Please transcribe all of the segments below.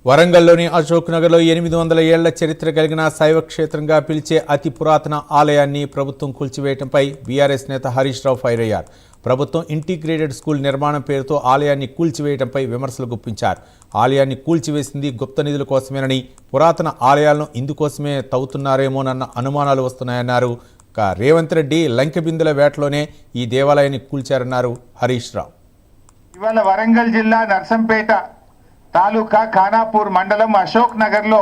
వరంగల్లోని అశోక్ నగర్లో 800 ఏళ్ల చరిత్ర కలిగిన శైవ క్షేత్రంగా పిలిచే అతి పురాతన ఆలయాన్ని ప్రభుత్వం కూల్చివేయడంపై బీఆర్ఎస్ నేత హరీష్ రావు ఫైర్ అయ్యారు. ప్రభుత్వం ఇంటిగ్రేటెడ్ స్కూల్ నిర్మాణం పేరుతో ఆలయాన్ని కూల్చివేయడంపై విమర్శలు గుప్పించారు. ఆలయాన్ని కూల్చివేసింది గుప్త నిధుల కోసమేనని, పురాతన ఆలయాలను ఇందుకోసమే తవ్వుతున్నారేమోనన్న అనుమానాలు వస్తున్నాయన్నారు. రేవంత్ రెడ్డి లంకెబిందుల వేటలోనే ఈ దేవాలయాన్ని కూల్చారన్నారు హరీష్ రావు. ఇవాళ వరంగల్ జిల్లా నర్సంపేట తాలూకా ఖానాపూర్ మండలం అశోక్ నగర్లో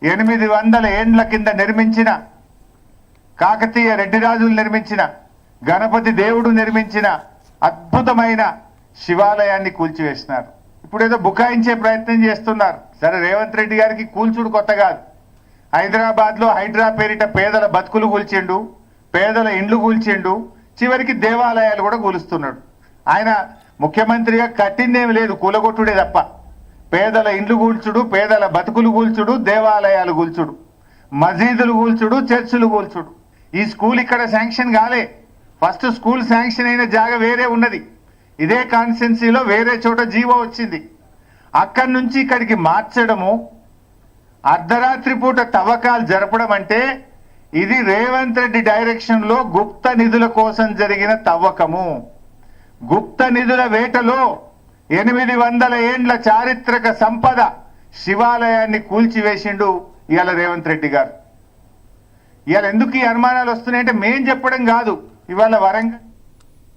800 ఏండ్ల కింద నిర్మించిన కాకతీయ రెడ్డిరాజులు నిర్మించిన గణపతి దేవుడు నిర్మించిన అద్భుతమైన శివాలయాన్ని కూల్చివేసినారు. ఇప్పుడు ఏదో బుకాయించే ప్రయత్నం చేస్తున్నారు. సరే, రేవంత్ రెడ్డి గారికి కూల్చుడు కొత్త కాదు. హైదరాబాద్లో హైడ్రా పేరిట పేదల బతుకులు కూల్చిండు, పేదల ఇండ్లు కూల్చిండు, చివరికి దేవాలయాలు కూడా కూలుస్తున్నాడు. ఆయన ముఖ్యమంత్రిగా కట్టిందేమి లేదు, కూలగొట్టుడే తప్ప. పేదల ఇండ్లు కూల్చుడు, పేదల బతుకులు కూల్చుడు, దేవాలయాలు కూల్చుడు, మసీదులు కూల్చుడు, చర్చిలు కూల్చుడు. ఈ స్కూల్ ఇక్కడ శాంక్షన్ కాలే. ఫస్ట్ స్కూల్ శాంక్షన్ అయిన జాగా వేరే ఉన్నది. ఇదే కాన్స్టిట్యున్సీలో వేరే చోట జీవో వచ్చింది. అక్కడి నుంచి ఇక్కడికి మార్చడము, అర్ధరాత్రి పూట తవ్వకాలు జరపడం అంటే ఇది రేవంత్ రెడ్డి డైరెక్షన్లో గుప్త నిధుల కోసం జరిగిన తవ్వకము. గుప్త నిధుల వేటలో 800 ఏండ్ల చారిత్రక సంపద శివాలయాన్ని కూల్చివేసిండు ఇవాళ రేవంత్ రెడ్డి గారు. ఇవాళ ఎందుకు ఈ అనుమానాలు వస్తున్నాయంటే మేం చెప్పడం కాదు. ఇవాళ వరంగల్